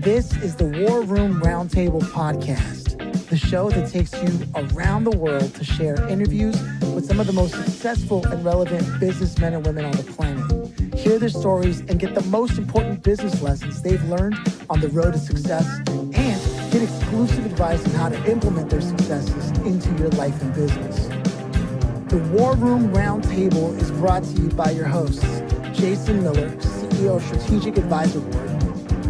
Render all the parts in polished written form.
This is the War Room Roundtable podcast, the show that takes you around the world to share interviews with some of the most successful and relevant businessmen and women on the planet. Hear their stories and get the most important business lessons they've learned on the road to success, and get exclusive advice on how to implement their successes into your life and business. The War Room Roundtable is brought to you by your hosts, Jason Miller, CEO of Strategic Advisor Board,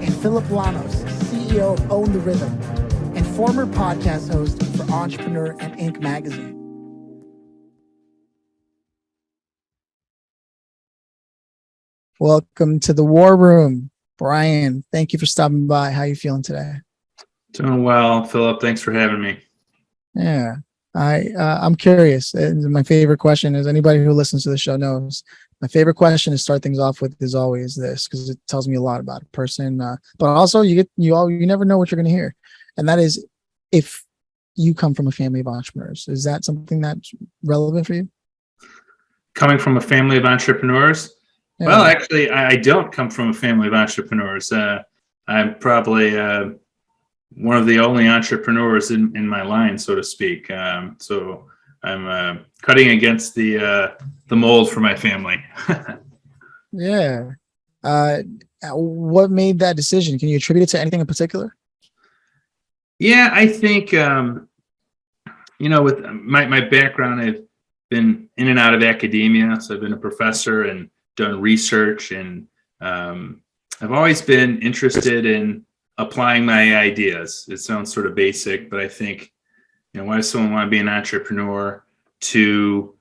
and Phillip Lanos, CEO of Own the Rhythm, and former podcast host for Entrepreneur and Inc. magazine. Welcome to the War Room. Brian, thank you for stopping by. How are you feeling today? Doing well, Phillip. Thanks for having me. Yeah, I'm curious. And my favorite question is, anybody who listens to the show knows, my favorite question to start things off with is always this, because it tells me a lot about a person. But also, you never know what you're going to hear, and that is, if you come from a family of entrepreneurs, is that something that's relevant for you? Coming from a family of entrepreneurs? Yeah. Well, actually, I don't come from a family of entrepreneurs. I'm probably one of the only entrepreneurs in my line, so to speak. So I'm cutting against the mold for my family. Yeah. What made that decision? Can you attribute it to anything in particular? Yeah, I think, with my background, I've been in and out of academia. So I've been a professor and done research, and I've always been interested in applying my ideas. It sounds sort of basic, but I think, why does someone want to be an entrepreneur? To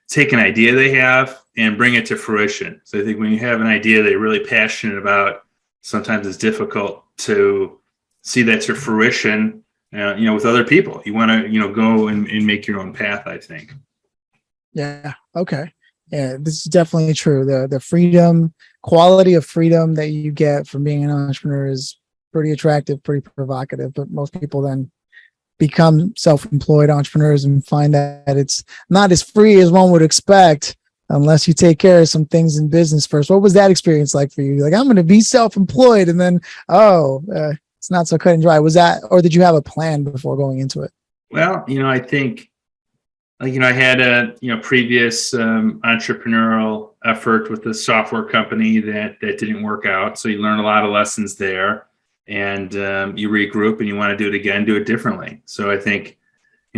take an idea they have and bring it to fruition. So I think when you have an idea that you're really passionate about, sometimes it's difficult to see that to fruition, with other people. You want to, go and make your own path, I think. Yeah. Okay. Yeah, this is definitely true. The freedom, quality of freedom that you get from being an entrepreneur is pretty attractive, pretty provocative, but most people then become self-employed entrepreneurs and find that it's not as free as one would expect unless you take care of some things in business first. What was that experience like for you? Like, I'm going to be self-employed, and then, it's not so cut and dry. Was that, or did you have a plan before going into it? Well, I think, I had a, previous entrepreneurial effort with a software company that didn't work out. So you learn a lot of lessons there, and you regroup and you want to do it again, do it differently. So I think,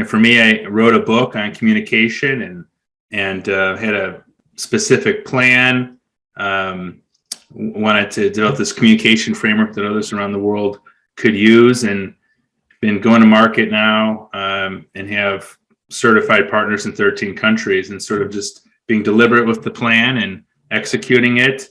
for me, I wrote a book on communication and had a specific plan. Wanted to develop this communication framework that others around the world could use, and been going to market now, and have certified partners in 13 countries, and sort of just being deliberate with the plan and executing it.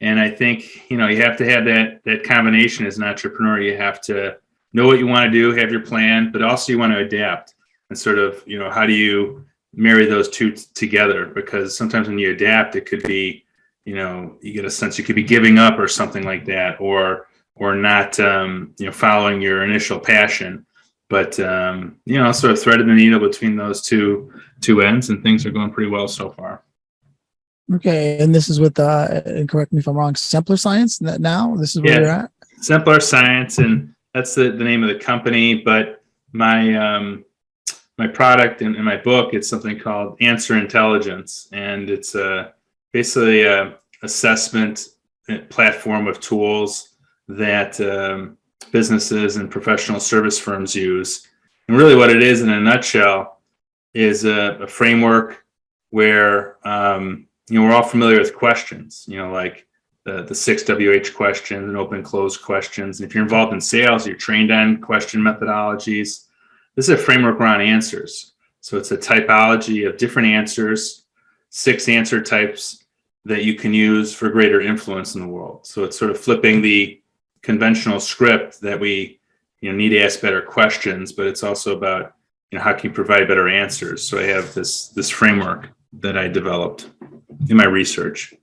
And I think, you have to have that combination as an entrepreneur. You have to know what you want to do, have your plan, but also you want to adapt, and sort of, how do you marry those two together? Because sometimes when you adapt, it could be, you get a sense you could be giving up or something like that, or not, following your initial passion. But, sort of threaded the needle between those two ends, and things are going pretty well so far. Okay. And this is with, correct me if I'm wrong, Semplar Science now? This is where you're at? Semplar Science, and that's the name of the company. But my product and my book, it's something called Answer Intelligence. And it's basically a assessment platform of tools that businesses and professional service firms use. And really what it is in a nutshell is a framework where, we're all familiar with questions, like the 6 WH questions and open close questions. And if you're involved in sales, you're trained on question methodologies. This is a framework around answers. So it's a typology of different answers, 6 answer types that you can use for greater influence in the world. So it's sort of flipping the conventional script that we need to ask better questions, but it's also about how can you provide better answers. So I have this framework that I developed in my research.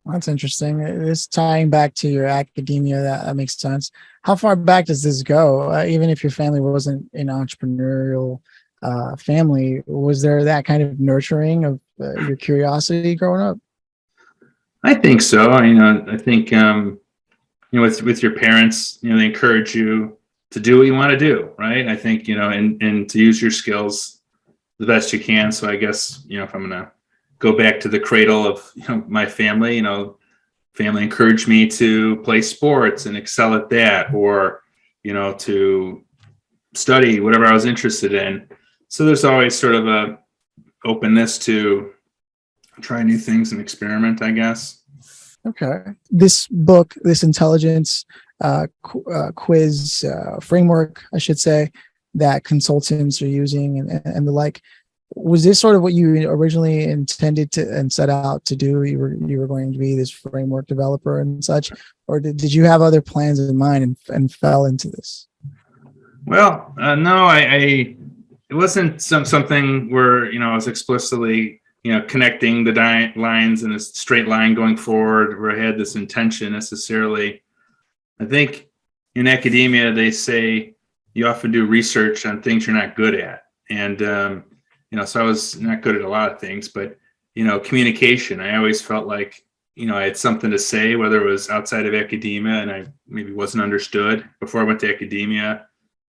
That's interesting. It's tying back to your academia. That makes sense. How far back does this go? Even if your family wasn't an entrepreneurial family, was there that kind of nurturing of your curiosity growing up? I think so. I think with your parents, they encourage you to do what you want to do, right? I think, and to use your skills the best you can. So I guess, if I'm going to go back to the cradle of, my family, family encouraged me to play sports and excel at that, or, to study whatever I was interested in. So there's always sort of a openness to try new things and experiment, I guess. Okay. This book, this intelligence quiz framework, I should say, that consultants are using and the like, was this sort of what you originally intended to and set out to do? You were going to be this framework developer and such, or did you have other plans in mind and fell into this? Well, no, it wasn't something where, I was explicitly, connecting the lines in a straight line going forward, where I had this intention necessarily. I think in academia, they say you often do research on things you're not good at. And, so I was not good at a lot of things, but, communication, I always felt like, I had something to say, whether it was outside of academia and I maybe wasn't understood. Before I went to academia,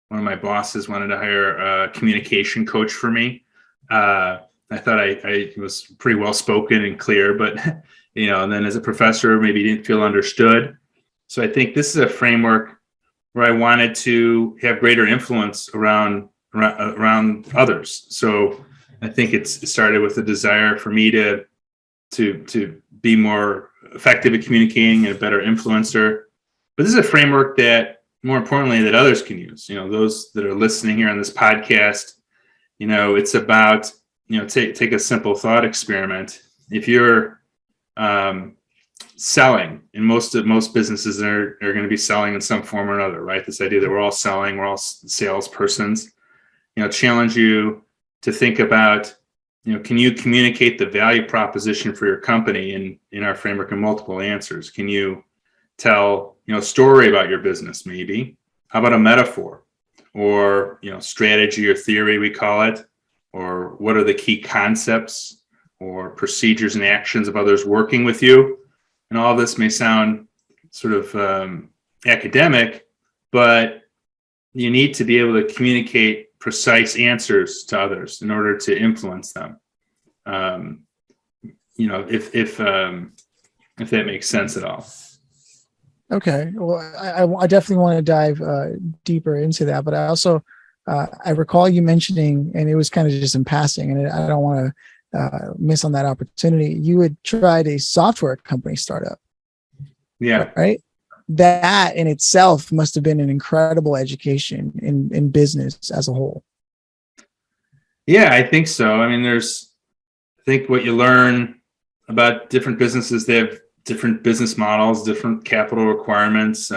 one of my bosses wanted to hire a communication coach for me. I thought I was pretty well spoken and clear, but, and then as a professor, maybe didn't feel understood. So I think this is a framework where I wanted to have greater influence around others. So I think it started with a desire for me to be more effective at communicating and a better influencer. But this is a framework that, more importantly, that others can use. Those that are listening here on this podcast, it's about, take a simple thought experiment. If you're selling, and most businesses are going to be selling in some form or another, right? This idea that we're all selling, we're all salespersons. Challenge you to think about, can you communicate the value proposition for your company in our framework in multiple answers? Can you tell, a story about your business, maybe? How about a metaphor or, strategy or theory, we call it? Or what are the key concepts or procedures and actions of others working with you? And all of this may sound sort of academic, but you need to be able to communicate precise answers to others in order to influence them. If that makes sense at all. Okay. Well, I definitely want to dive deeper into that, but I also I recall you mentioning, and it was kind of just in passing, and I don't want to miss on that opportunity. You had tried a software company startup. Yeah. Right. That in itself must have been an incredible education in business as a whole. Yeah, I think so. I mean, I think what you learn about different businesses, they have different business models, different capital requirements,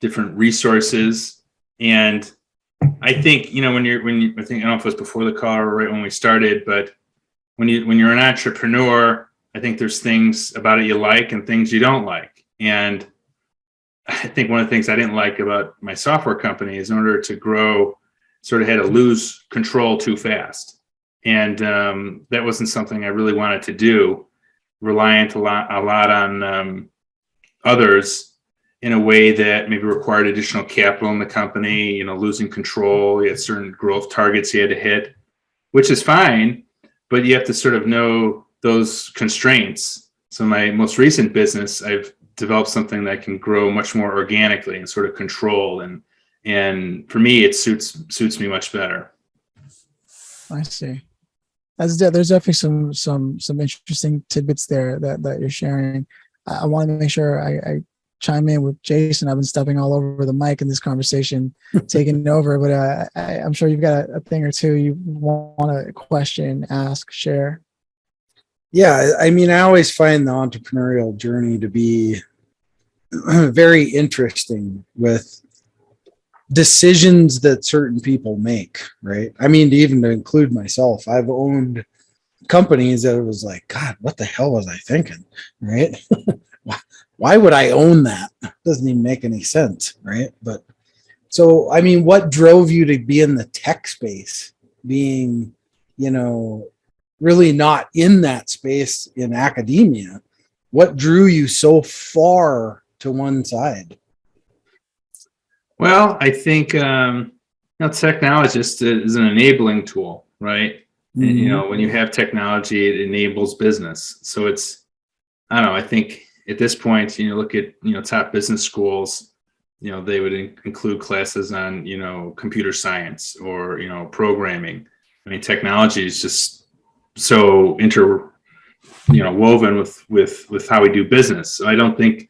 different resources. And I think, I don't know if it was before the call or right when we started, but when you're an entrepreneur, I think there's things about it you like and things you don't like. And I think one of the things I didn't like about my software company is in order to grow, sort of had to lose control too fast. And that wasn't something I really wanted to do, reliant a lot on others in a way that maybe required additional capital in the company, losing control. You had certain growth targets you had to hit, which is fine, but you have to sort of know those constraints. So my most recent business, I've developed something that can grow much more organically and sort of control. And for me, it suits me much better. I see. There's definitely some interesting tidbits there that you're sharing. I want to make sure I chime in with Jason. I've been stepping all over the mic in this conversation, taking it over, but I'm sure you've got a thing or two you want to question, ask, share. Yeah, I mean, I always find the entrepreneurial journey to be very interesting with decisions that certain people make, right? I mean, to include myself, I've owned companies that it was like, God, what the hell was I thinking, right? Why would I own that? Doesn't even make any sense, right? But so, I mean, what drove you to be in the tech space, being, really not in that space in academia? What drew you so far to one side? Well, I think technologist is an enabling tool, right? And, when you have technology, it enables business. So I don't know. I think at this point, look at top business schools. They would include classes on computer science or programming. I mean, technology is just so woven with how we do business. So I don't think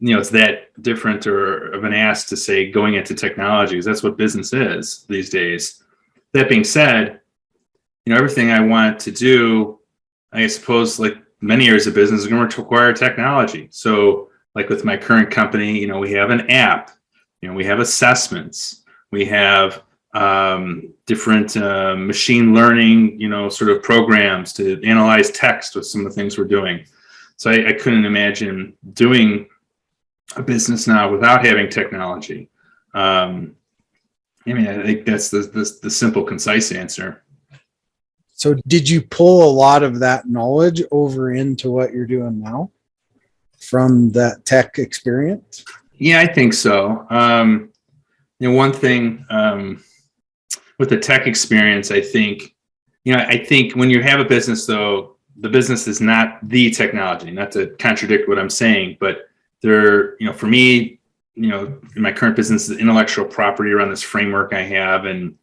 it's that different or of an ask to say going into technology, because that's what business is these days. That being said, everything I want to do, I suppose, like many areas of business, is going to require technology. So like with my current company, we have an app, we have assessments, we have different machine learning, sort of programs to analyze text with some of the things we're doing. So I couldn't imagine doing a business now without having technology. I think that's the simple, concise answer. So did you pull a lot of that knowledge over into what you're doing now from that tech experience? Yeah, I think so. One thing with the tech experience, I think when you have a business, though, the business is not the technology, not to contradict what I'm saying, but for me, in my current business, the intellectual property around this framework I have and,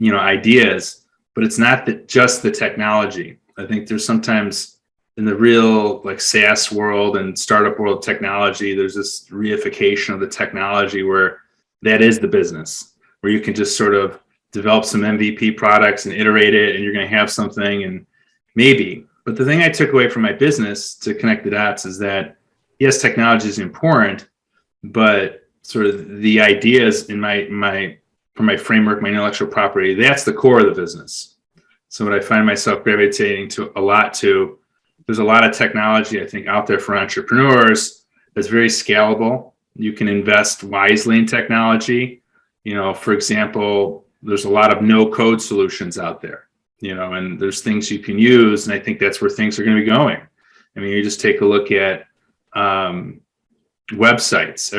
ideas, but it's not just the technology. I think there's sometimes in the real like SaaS world and startup world of technology, there's this reification of the technology where that is the business, where you can just sort of develop some MVP products and iterate it, and you're going to have something and maybe. But the thing I took away from my business to connect the dots is that, yes, technology is important, but sort of the ideas in my framework, my intellectual property, that's the core of the business. So what I find myself gravitating to a lot to, there's a lot of technology, I think, out there for entrepreneurs that's very scalable. You can invest wisely in technology. For example, there's a lot of no-code solutions out there, and there's things you can use, and I think that's where things are going to be going. I mean, you just take a look at websites.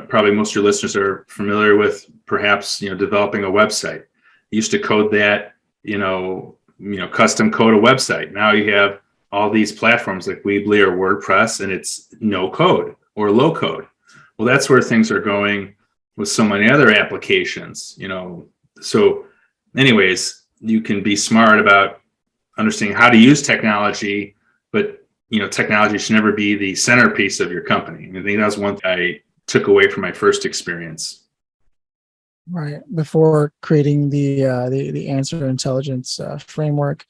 Probably most of your listeners are familiar with perhaps developing a website. You used to code that, custom code a website. Now you have all these platforms like Weebly or WordPress, and it's no code or low code. Well, that's where things are going with so many other applications. So anyways, you can be smart about understanding how to use technology, but technology should never be the centerpiece of your company. I think that's one thing I took away from my first experience. Right. Before creating the answer intelligence framework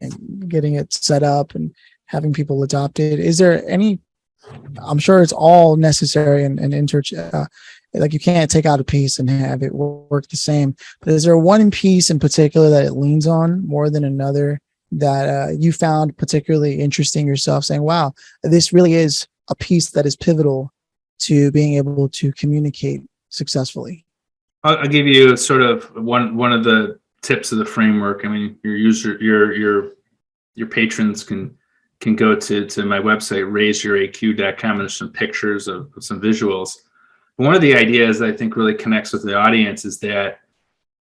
and getting it set up and having people adopt it, is there any? I'm sure it's all necessary and like you can't take out a piece and have it work the same. But is there one piece in particular that it leans on more than another that you found particularly interesting yourself, saying, wow, this really is a piece that is pivotal to being able to communicate successfully? I'll give you sort of one of the tips of the framework. I mean, your patrons can go to my website, raiseyouraq.com, and there's some pictures of some visuals. One of the ideas that I think really connects with the audience is that,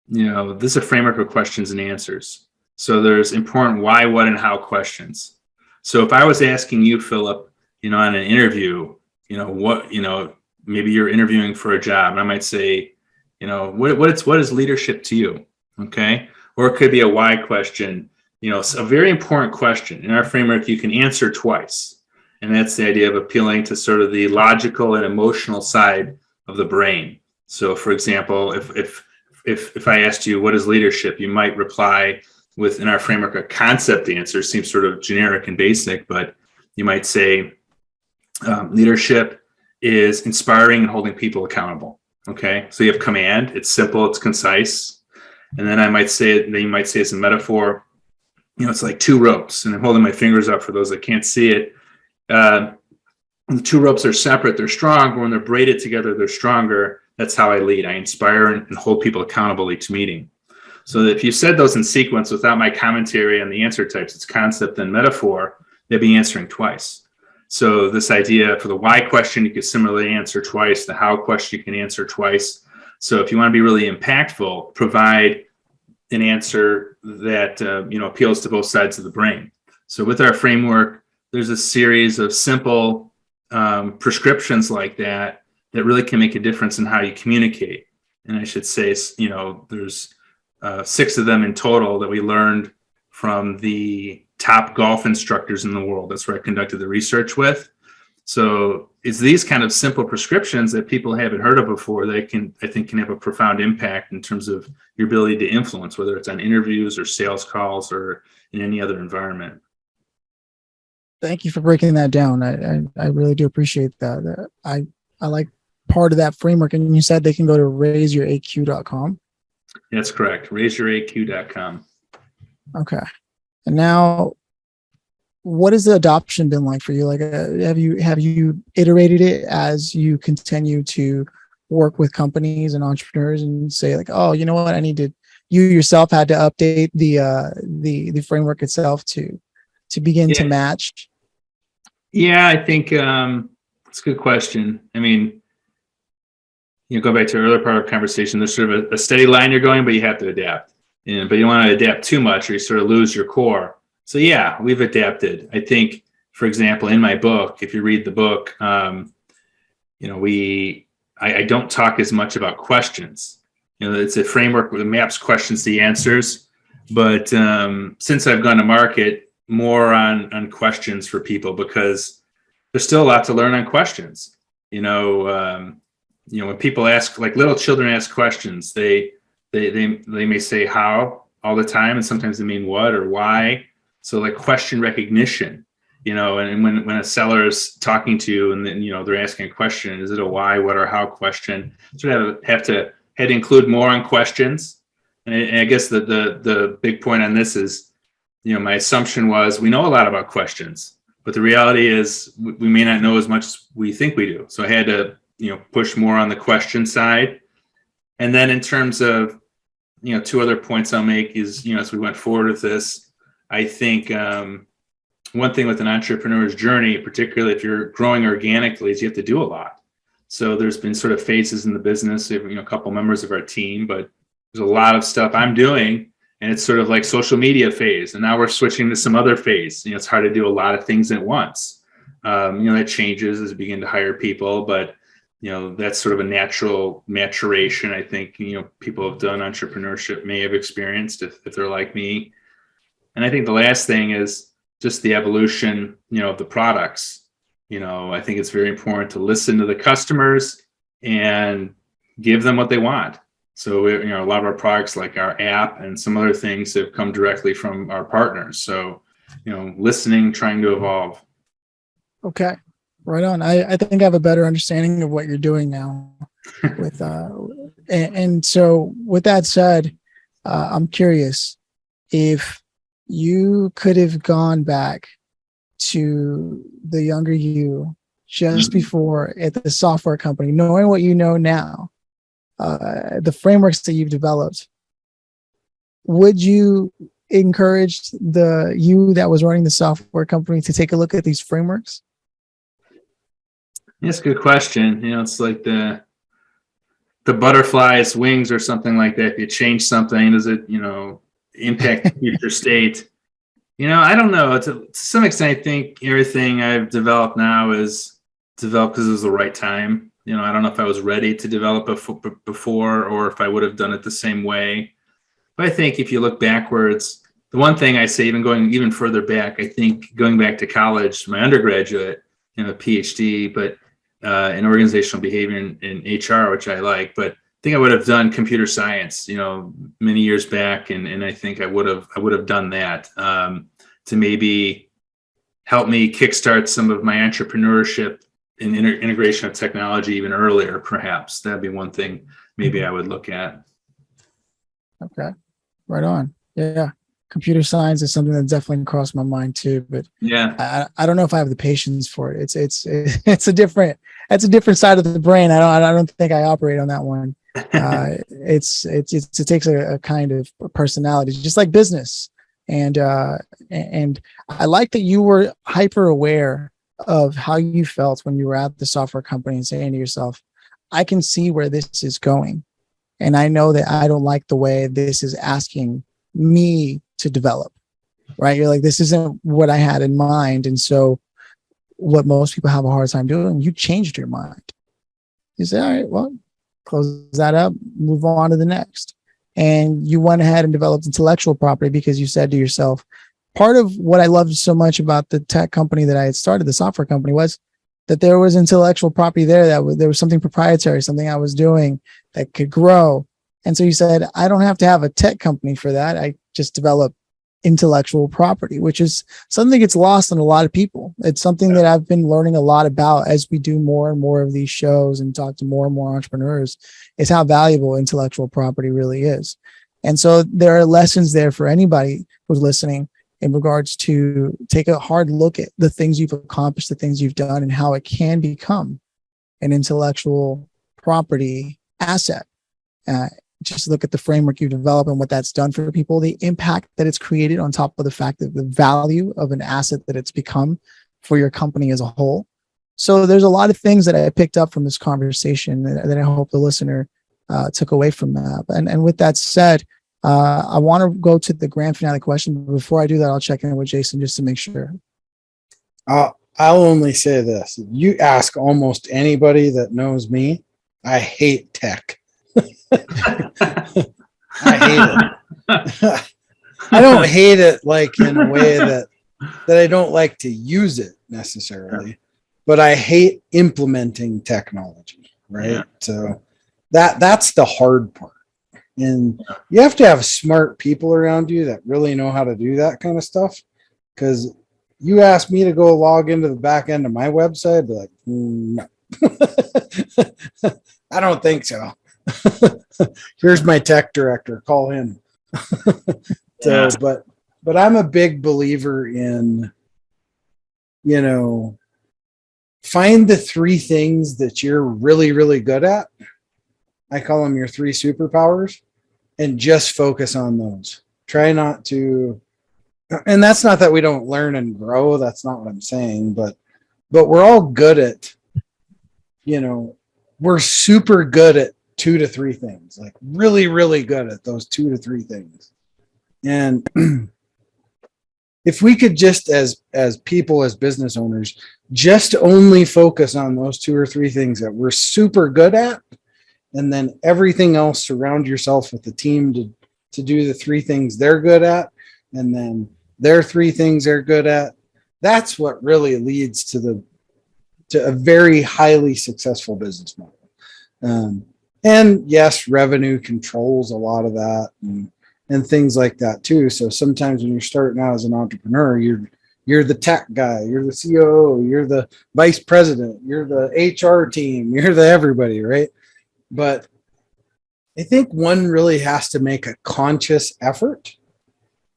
this is a framework of questions and answers. So there's important why, what, and how questions. So if I was asking you, Phillip, on an interview, maybe you're interviewing for a job, and I might say, what is leadership to you? Okay. Or it could be a why question, a very important question. In our framework, you can answer twice. And that's the idea of appealing to sort of the logical and emotional side of the brain. So for example, if I asked you, what is leadership? You might reply with, in our framework, a concept answer. Seems sort of generic and basic, but you might say, leadership is inspiring and holding people accountable. Okay. So you have command, it's simple, it's concise. And then you might say it's a metaphor, it's like two ropes, and I'm holding my fingers up for those that can't see it. The two ropes are separate, they're strong, but when they're braided together, they're stronger. That's how I lead. I inspire and hold people accountable each meeting. So if you said those in sequence without my commentary on the answer types, it's concept and metaphor, they'd be answering twice. So this idea for the why question, you could similarly answer twice. The how question, you can answer twice. So if you want to be really impactful, provide an answer that appeals to both sides of the brain. So with our framework, there's a series of simple prescriptions like that really can make a difference in how you communicate. And I should say, there's 6 of them in total that we learned from the top golf instructors in the world. That's where I conducted the research with. So it's these kind of simple prescriptions that people haven't heard of before that I think can have a profound impact in terms of your ability to influence, whether it's on interviews or sales calls or in any other environment. Thank you for breaking that down. I really do appreciate that. I like part of that framework. And you said they can go to raiseyouraq.com. That's correct. Raiseyouraq.com. Okay. And now, what has the adoption been like for you? Like, have you iterated it as you continue to work with companies and entrepreneurs and say like, oh, you know what, you yourself had to update the framework itself to begin to match? Yeah, I think it's a good question. I mean, go back to the earlier part of the conversation. There's sort of a steady line you're going, but you have to adapt. But you don't want to adapt too much or you sort of lose your core. So yeah, we've adapted. I think, for example, in my book, if you read the book, I don't talk as much about questions. It's a framework that maps questions to answers. But since I've gone to market, more on questions for people, because there's still a lot to learn on questions. When people ask, like little children ask questions, they may say how all the time, and sometimes they mean what or why. So like question recognition, and when a seller is talking to you and then, they're asking a question, is it a why, what, or how question? So had to include more on questions. And I guess the big point on this is, my assumption was we know a lot about questions, but the reality is we may not know as much as we think we do. So I had to, push more on the question side. And then in terms of, 2 other points I'll make is, as we went forward with this, I think one thing with an entrepreneur's journey, particularly if you're growing organically, is you have to do a lot. So there's been sort of phases in the business, a couple members of our team, but there's a lot of stuff I'm doing, and it's sort of like social media phase. And now we're switching to some other phase. It's hard to do a lot of things at once. That changes as we begin to hire people, but that's sort of a natural maturation. I think, people have done entrepreneurship may have experienced if they're like me. And I think the last thing is just the evolution, of the products. I think it's very important to listen to the customers and give them what they want. So, a lot of our products, like our app and some other things, have come directly from our partners. So, listening, trying to evolve. Okay, right on. I think I have a better understanding of what you're doing now. With and so with that said, I'm curious if you could have gone back to the younger you just before at the software company, knowing what you know now, the frameworks that you've developed, would you encourage the you that was running the software company to take a look at these frameworks? That's a good question. It's like the butterfly's wings or something like that. If you change something, does it, impact the future state? I don't know. To some extent, I think everything I've developed now is developed because it was the right time. I don't know if I was ready to develop before or if I would have done it the same way. But I think if you look backwards, the one thing I say, going even further back, I think going back to college, my undergraduate, a PhD, but in organizational behavior in HR, which I like, but I think I would have done computer science, many years back, and I think I would have done that to maybe help me kickstart some of my entrepreneurship and integration of technology even earlier. Perhaps that'd be one thing maybe I would look at. Okay, right on. Yeah, computer science is something that definitely crossed my mind too, but yeah, I don't know if I have the patience for it. It's a different side of the brain. I don't think I operate on that one. It takes a kind of personality, just like business. And I like that you were hyper aware of how you felt when you were at the software company and saying to yourself, I can see where this is going. And I know that I don't like the way this is asking me to develop, right? You're like, this isn't what I had in mind. And so what most people have a hard time doing, you changed your mind. You say, all right, well, close that up, move on to the next. And you went ahead and developed intellectual property because you said to yourself, part of what I loved so much about the tech company that I had started, the software company, was that there was intellectual property there, there was something proprietary, something I was doing that could grow. And so you said, I don't have to have a tech company for that. I just develop intellectual property, which is something that gets lost on a lot of people. It's something that I've been learning a lot about as we do more and more of these shows and talk to more and more entrepreneurs, is how valuable intellectual property really is. And so there are lessons there for anybody who's listening in regards to take a hard look at the things you've accomplished, the things you've done, and how it can become an intellectual property asset. Just look at the framework you develop and what that's done for people, the impact that it's created on top of the fact that the value of an asset that it's become for your company as a whole. So there's a lot of things that I picked up from this conversation that I hope the listener took away from that. And with that said, I want to go to the grand finale question. But before I do that, I'll check in with Jason just to make sure. I'll only say this. You ask almost anybody that knows me, I hate tech. I hate it. I don't hate it like in a way that I don't like to use it necessarily, but I hate implementing technology, right? Yeah. So that's the hard part. And you have to have smart people around you that really know how to do that kind of stuff. Because you ask me to go log into the back end of my website, I'd be like, no, I don't think so. Here's my tech director, call him. So, but I'm a big believer in, find the three things that you're really, really good at. I call them your three superpowers, and just focus on those. Try not to, and that's not that we don't learn and grow. That's not what I'm saying, but we're all good at, we're super good at 2 to 3 things, like really, really good at those 2 to 3 things. And if we could just as people, as business owners, just only focus on those 2 or 3 things that we're super good at, and then everything else, surround yourself with the team to do the 3 things they're good at, and then their 3 things they're good at. That's what really leads to a very highly successful business model. And yes, revenue controls a lot of that and things like that too. So sometimes when you're starting out as an entrepreneur, you're the tech guy, you're the COO, you're the vice president, you're the HR team, you're the everybody, right? But I think one really has to make a conscious effort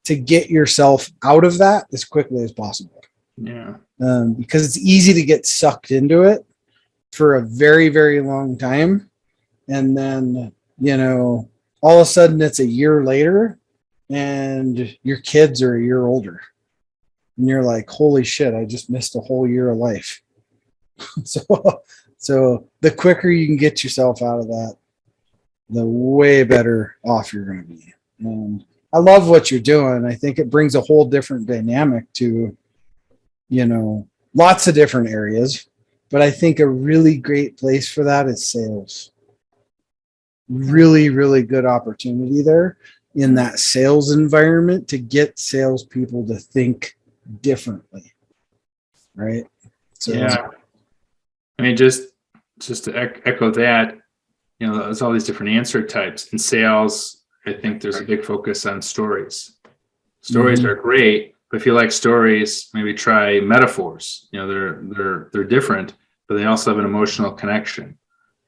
to get yourself out of that as quickly as possible. Yeah. Because it's easy to get sucked into it for a very, very long time. And then, all of a sudden it's a year later and your kids are a year older. And you're like, holy shit, I just missed a whole year of life. So the quicker you can get yourself out of that, the way better off you're going to be. And I love what you're doing. I think it brings a whole different dynamic to, lots of different areas. But I think a really great place for that is sales. Really, really good opportunity there in that sales environment to get salespeople to think differently, right? So, yeah, I mean, just to echo that, there's all these different answer types in sales. I think there's a big focus on stories. Stories are great, but if you like stories, maybe try metaphors. They're different, but they also have an emotional connection.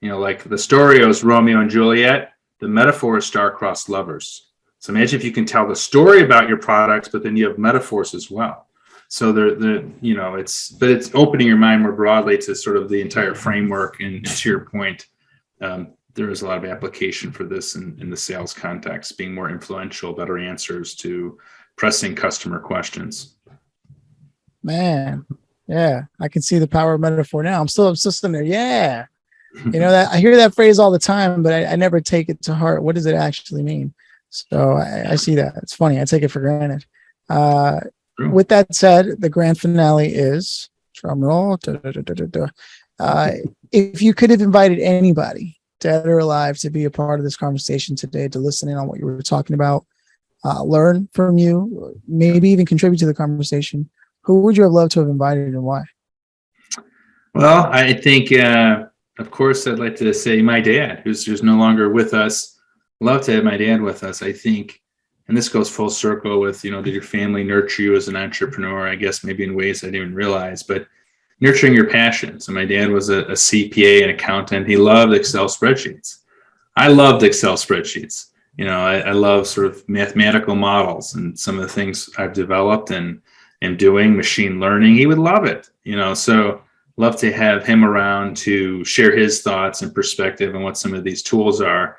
Like the story is Romeo and Juliet, the metaphor is star-crossed lovers. So imagine if you can tell the story about your products, but then you have metaphors as well. So it's opening your mind more broadly to sort of the entire framework. And to your point, there is a lot of application for this in the sales context, being more influential, better answers to pressing customer questions. Man, Yeah, I can see the power of metaphor now. I'm still sitting there. Yeah. That I hear that phrase all the time, but I never take it to heart. What does it actually mean? So I see that. It's funny. I take it for granted. With that said, the grand finale is drum roll. If you could have invited anybody, dead or alive, to be a part of this conversation today, to listen in on what you were talking about, learn from you, maybe even contribute to the conversation, who would you have loved to have invited and why? Well, I think, of course, I'd like to say my dad, who's no longer with us. Love to have my dad with us. I think, and this goes full circle with, did your family nurture you as an entrepreneur? I guess maybe in ways I didn't even realize, but nurturing your passions. And my dad was a CPA and accountant. He loved Excel spreadsheets. I loved Excel spreadsheets. I love sort of mathematical models and some of the things I've developed and doing machine learning. He would love it, so love to have him around to share his thoughts and perspective on what some of these tools are,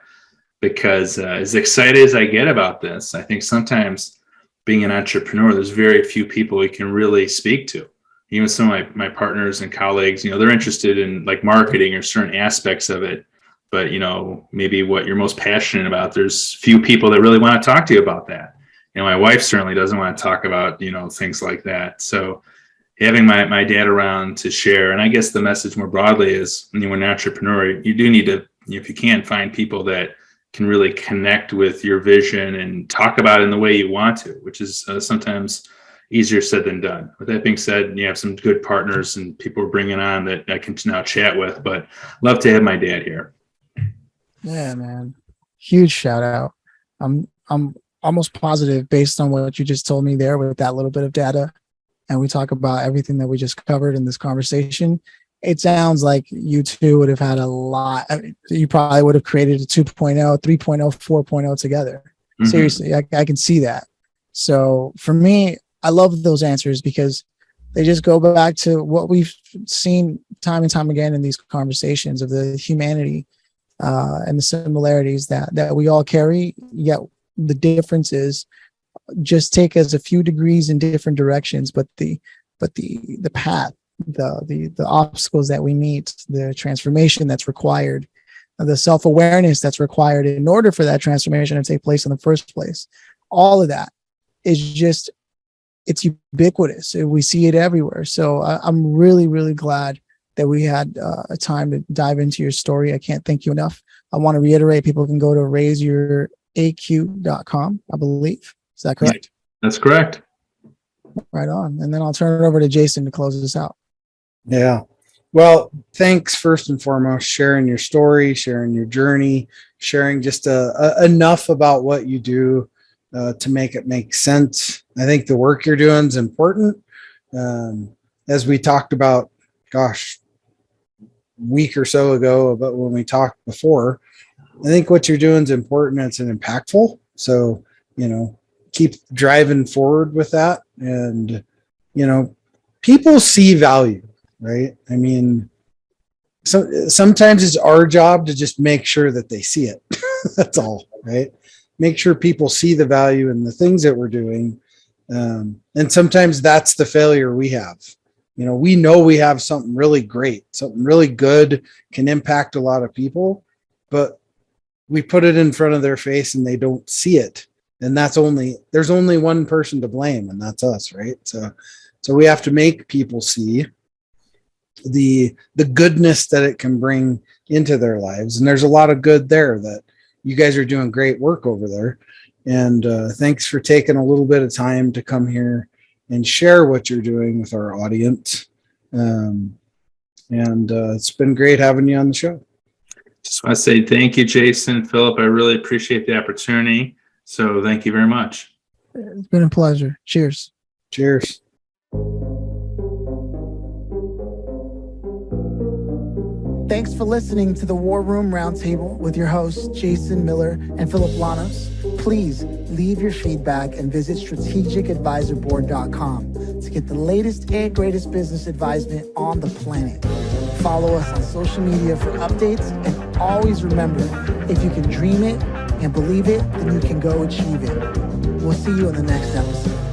because as excited as I get about this, I think sometimes being an entrepreneur, there's very few people we can really speak to. Even some of my partners and colleagues, they're interested in like marketing or certain aspects of it. But, maybe what you're most passionate about, there's few people that really want to talk to you about that. My wife certainly doesn't want to talk about, things like that. So having my dad around to share, and I guess the message more broadly is when you're an entrepreneur, you do need to, if you can, find people that can really connect with your vision and talk about it in the way you want to, which is sometimes easier said than done. With that being said, you have some good partners and people we're bringing on that I can now chat with, but love to have my dad here. Yeah, man. Huge shout out. I'm almost positive, based on what you just told me there with that little bit of data, and we talk about everything that we just covered in this conversation, it sounds like you two would have had a lot. You probably would have created a 2.0, 3.0, 4.0 together. Mm-hmm. Seriously, I can see that. So for me, I love those answers because they just go back to what we've seen time and time again in these conversations of the humanity and the similarities that we all carry, yet the differences just take us a few degrees in different directions, but the path, the obstacles that we meet, the transformation that's required, the self-awareness that's required in order for that transformation to take place in the first place, all of that is just, it's ubiquitous. We see it everywhere. So I'm really, really glad that we had a time to dive into your story. I can't thank you enough. I want to reiterate, people can go to raiseyouraq.com, I believe. Is that correct? That's correct. Right on. And then I'll turn it over to Jason to close this out. Yeah. Well, thanks first and foremost, sharing your story, sharing your journey, sharing just enough about what you do to make it make sense. I think the work you're doing is important. As we talked about, week or so ago, about when we talked before, I think what you're doing is important. It's an impactful. So, keep driving forward with that. And, people see value, right? I mean, so sometimes it's our job to just make sure that they see it. That's all, right? Make sure people see the value in the things that we're doing. And sometimes that's the failure we have. We know we have something really great, something really good, can impact a lot of people, but we put it in front of their face and they don't see it. And there's only one person to blame, and that's us, right? So we have to make people see the goodness that it can bring into their lives. And there's a lot of good there. That you guys are doing great work over there. And thanks for taking a little bit of time to come here and share what you're doing with our audience. And it's been great having you on the show. Just want to say thank you, Jason, Phillip. I really appreciate the opportunity. So thank you very much. It's been a pleasure. Cheers. Cheers. Thanks for listening to the War Room Roundtable with your hosts, Jason Miller and Phillip Lanos. Please leave your feedback and visit strategicadvisorboard.com to get the latest and greatest business advisement on the planet. Follow us on social media for updates, and always remember, if you can dream it and believe it, then you can go achieve it. We'll see you in the next episode.